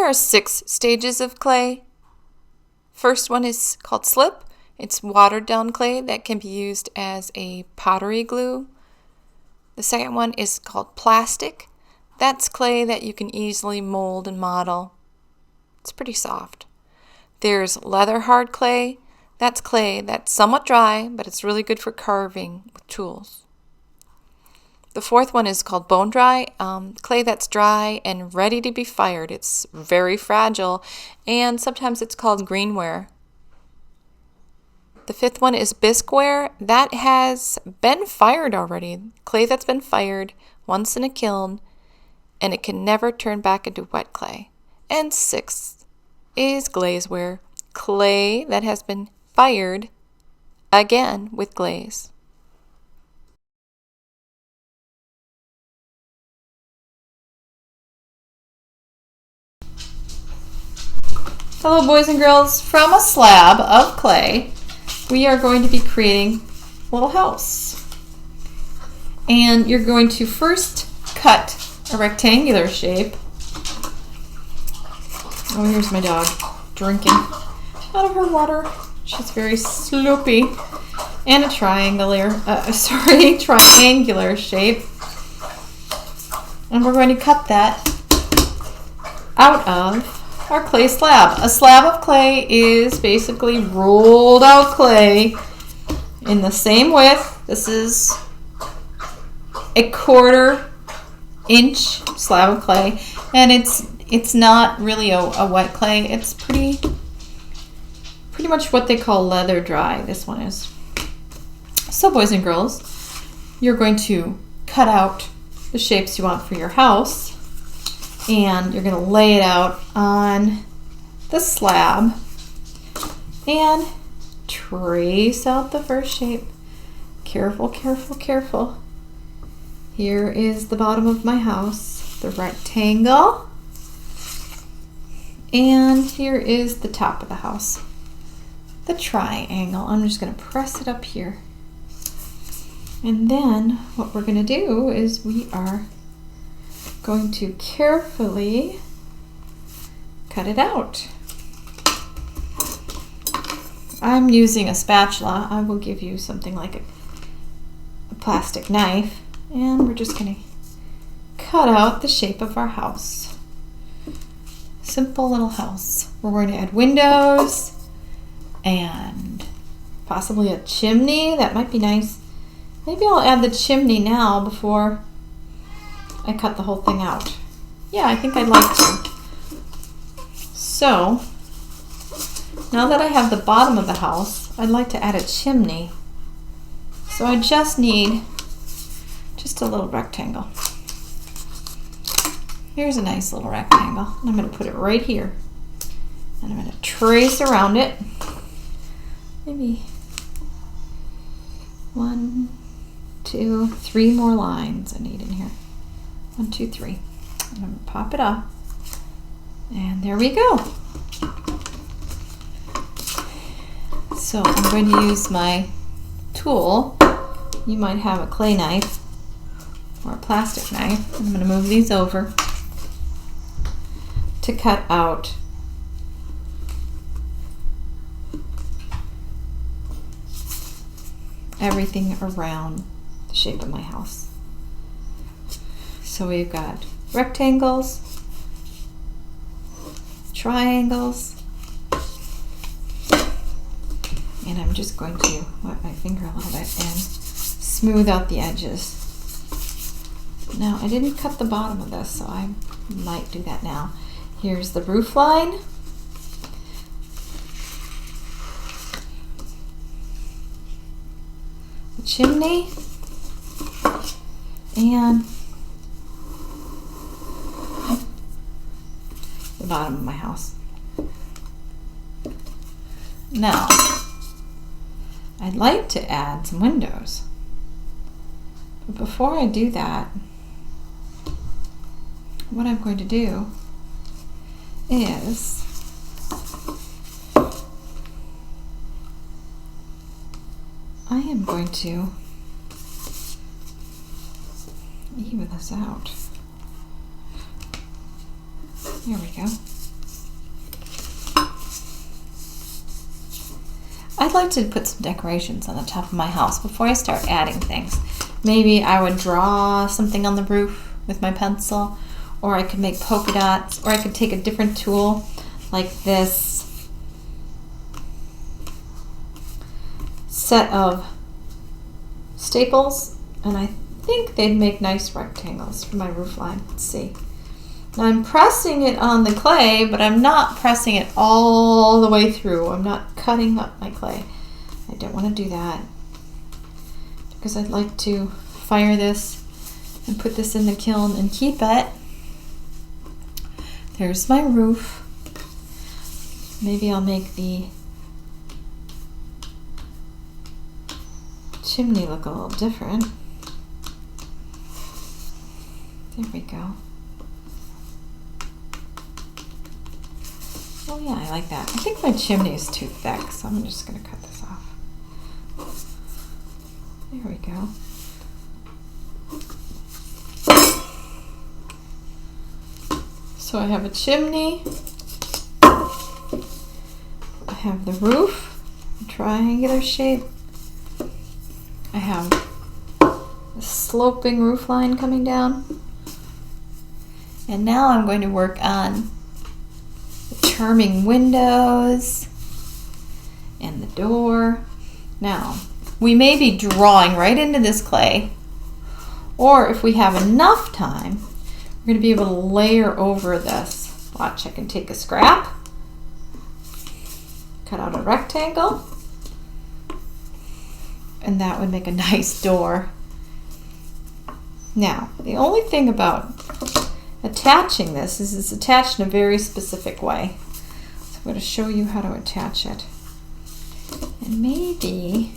There are 6 stages of clay. First one is called slip. It's watered down clay that can be used as a pottery glue. The second one is called plastic. That's clay that you can easily mold and model. It's pretty soft. There's leather hard clay. That's clay that's somewhat dry, but it's really good for carving with tools. The fourth one is called bone dry, clay that's dry and ready to be fired. It's very fragile, and sometimes it's called greenware. The fifth one is bisqueware. That has been fired already. Clay that's been fired once in a kiln, and it can never turn back into wet clay. And sixth is glazeware. Clay that has been fired again with glaze. Hello boys and girls, from a slab of clay we are going to be creating a little house. And you're going to first cut a rectangular shape. Oh, here's my dog drinking out of her water. She's very sloopy. And a triangular shape. And we're going to cut that out of our clay slab. A slab of clay is basically rolled out clay in the same width. This is a 1/4 inch slab of clay, and it's not really a wet clay. It's pretty much what they call leather dry. This one is. So boys and girls, you're going to cut out the shapes you want for your house. And you're going to lay it out on the slab and trace out the first shape. Careful, careful, careful. Here is the bottom of my house, the rectangle. And here is the top of the house, the triangle. I'm just going to press it up here. And then what we're going to do is we are going to carefully cut it out. I'm using a spatula. I will give you something like a plastic knife, and we're just going to cut out the shape of our house. Simple little house. We're going to add windows and possibly a chimney. That might be nice. Maybe I'll add the chimney now before I cut the whole thing out. Yeah, I think I'd like to. So, now that I have the bottom of the house, I'd like to add a chimney. So I just need just a little rectangle. Here's a nice little rectangle. And I'm going to put it right here. And I'm going to trace around it. Maybe 1, 2, 3 more lines I need in here. 1, 2, 3. I'm going to pop it up. And there we go. So I'm going to use my tool. You might have a clay knife or a plastic knife. I'm going to move these over to cut out everything around the shape of my house. So we've got rectangles, triangles, and I'm just going to wet my finger a little bit and smooth out the edges. Now, I didn't cut the bottom of this, so I might do that now. Here's the roof line. The chimney. And the bottom of my house. Now, I'd like to add some windows. But before I do that, what I'm going to do is I am going to even this out. Here we go. I'd like to put some decorations on the top of my house before I start adding things. Maybe I would draw something on the roof with my pencil, or I could make polka dots, or I could take a different tool like this set of staples, and I think they'd make nice rectangles for my roof line. Let's see. Now I'm pressing it on the clay, but I'm not pressing it all the way through. I'm not cutting up my clay. I don't want to do that because I'd like to fire this and put this in the kiln and keep it. There's my roof. Maybe I'll make the chimney look a little different. There we go. Oh yeah, I like that. I think my chimney is too thick, so I'm just going to cut this off. There we go. So I have a chimney. I have the roof, a triangular shape. I have a sloping roof line coming down. And now I'm going to work on charming windows and the door. Now, we may be drawing right into this clay, or if we have enough time, we're going to be able to layer over this. Watch, I can take a scrap, cut out a rectangle, and that would make a nice door. Now, the only thing about attaching this is it's attached in a very specific way. So I'm going to show you how to attach it. And maybe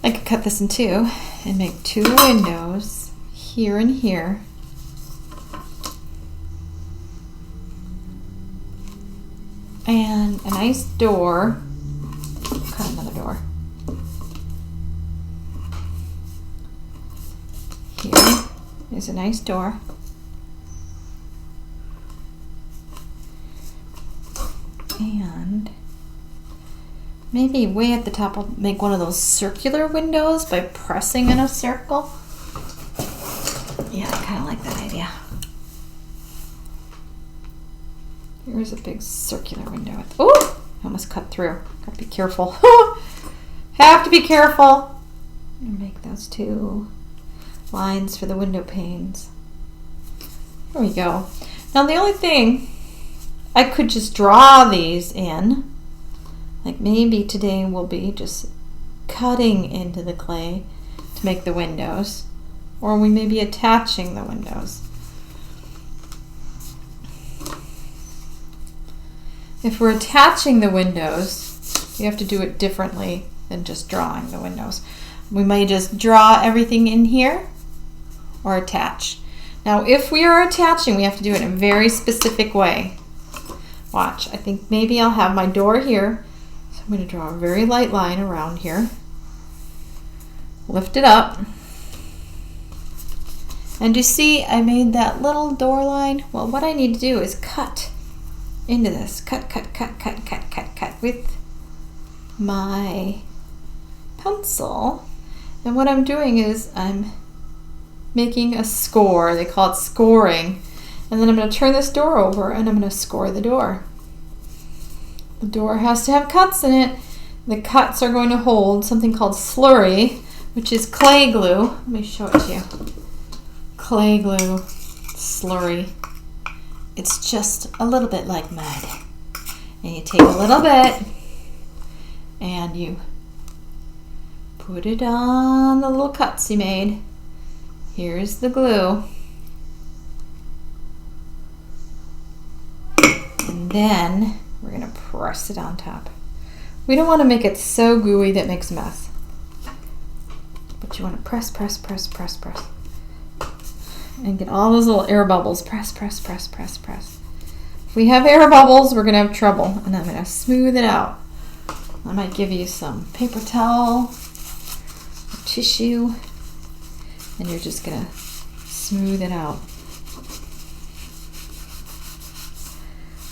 I could cut this in two and make two windows here and here. And a nice door. Cut another door. Here is a nice door. And maybe way at the top I'll make one of those circular windows by pressing in a circle. Yeah, I kind of like that idea. Here's a big circular window. Oh, I almost cut through. Gotta be careful. Have to be careful. And make those two lines for the window panes. There we go. Now the only thing, I could just draw these in. Like maybe today we'll be just cutting into the clay to make the windows. Or we may be attaching the windows. If we're attaching the windows, you have to do it differently than just drawing the windows. We may just draw everything in here or attach. Now if we are attaching, we have to do it in a very specific way. Watch, I think maybe I'll have my door here. So I'm going to draw a very light line around here. Lift it up. And you see I made that little door line? Well, what I need to do is cut into this. Cut with my pencil. And what I'm doing is I'm making a score. They call it scoring. And then I'm going to turn this door over and I'm going to score the door. The door has to have cuts in it. The cuts are going to hold something called slurry, which is clay glue. Let me show it to you. Clay glue, slurry. It's just a little bit like mud. And you take a little bit and you put it on the little cuts you made. Here's the glue. And then we're going to press it on top. We don't want to make it so gooey that it makes a mess. But you want to press. And get all those little air bubbles. Press. If we have air bubbles, we're going to have trouble. And I'm going to smooth it out. I might give you some paper towel, or tissue, and you're just going to smooth it out.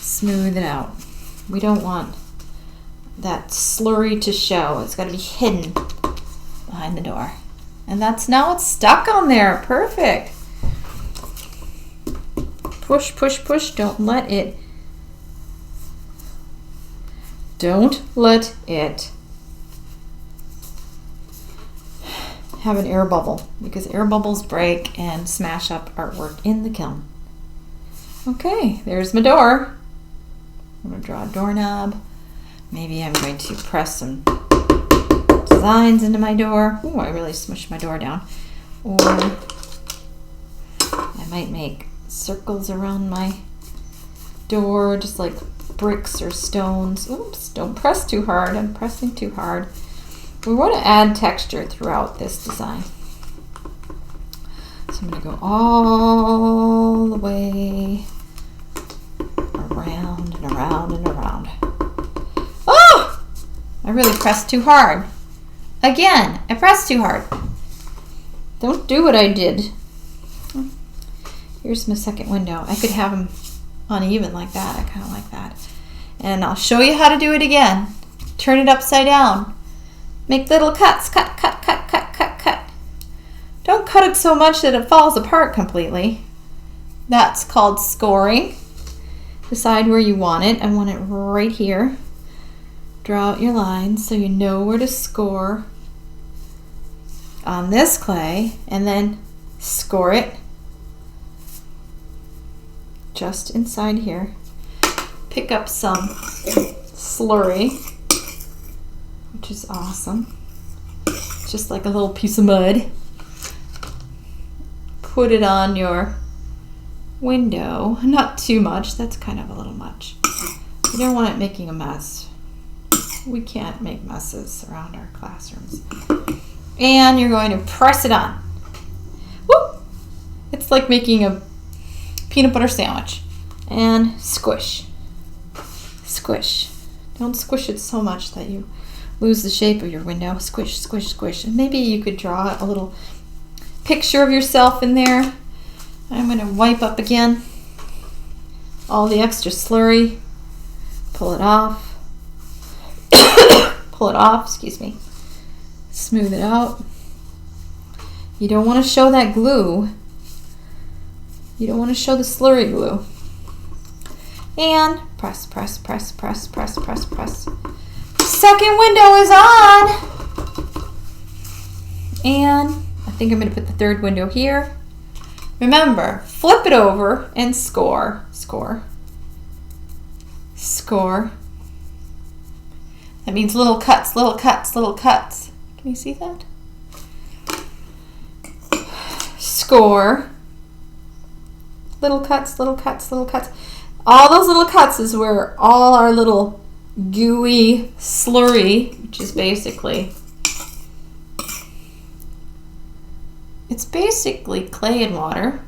Smooth it out. We don't want that slurry to show. It's got to be hidden behind the door. And that's now it's stuck on there. Perfect. Push, push, push. Don't let it have an air bubble, because air bubbles break and smash up artwork in the kiln. Okay, there's my door. I'm going to draw a doorknob. Maybe I'm going to press some designs into my door. Oh, I really smushed my door down. Or I might make circles around my door, just like bricks or stones. Oops, don't press too hard. I'm pressing too hard. We want to add texture throughout this design. So I'm going to go all the way around and around and around. Oh! I really pressed too hard. Again, I pressed too hard. Don't do what I did. Here's my second window. I could have them uneven like that. I kind of like that. And I'll show you how to do it again. Turn it upside down. Make little cuts. Cut, cut, cut, cut, cut, cut. Don't cut it so much that it falls apart completely. That's called scoring. Decide where you want it. I want it right here. Draw out your lines so you know where to score on this clay, and then score it just inside here. Pick up some slurry, which is awesome. It's just like a little piece of mud. Put it on your window. Not too much. That's kind of a little much. You don't want it making a mess. We can't make messes around our classrooms. And you're going to press it on. Whoop! It's like making a peanut butter sandwich. And squish. Squish. Don't squish it so much that you lose the shape of your window. Squish, squish, squish. And maybe you could draw a little picture of yourself in there. I'm going to wipe up again all the extra slurry. Pull it off. Pull it off, excuse me. Smooth it out. You don't want to show that glue. You don't want to show the slurry glue. And press, press, press, press, press, press, press. Second window is on. And I think I'm going to put the third window here. Remember, flip it over and score. Score. Score. That means little cuts, little cuts, little cuts. Can you see that? Score. Little cuts, little cuts, little cuts. All those little cuts is where all our little gooey slurry, which is basically, it's basically clay and water.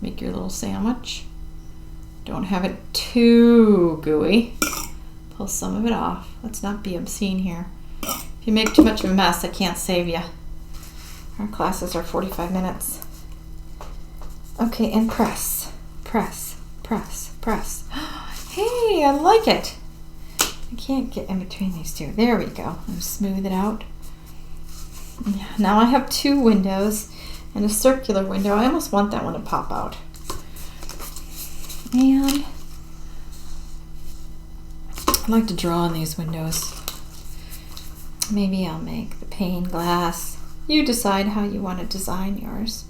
Make your little sandwich. Don't have it too gooey. Pull some of it off. Let's not be obscene here. If you make too much of a mess, I can't save you. Our classes are 45 minutes. Okay, and press, press, press, press. Hey, I like it. I can't get in between these two. There we go. And smooth it out. Now I have two windows and a circular window. I almost want that one to pop out. And I like to draw on these windows. Maybe I'll make the pane glass. You decide how you want to design yours.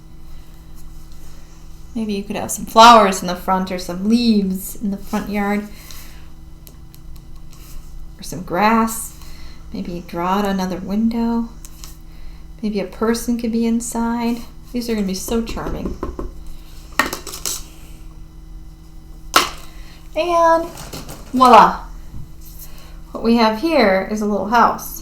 Maybe you could have some flowers in the front or some leaves in the front yard. Or some grass. Maybe draw out another window. Maybe a person could be inside. These are going to be so charming. And voila! What we have here is a little house.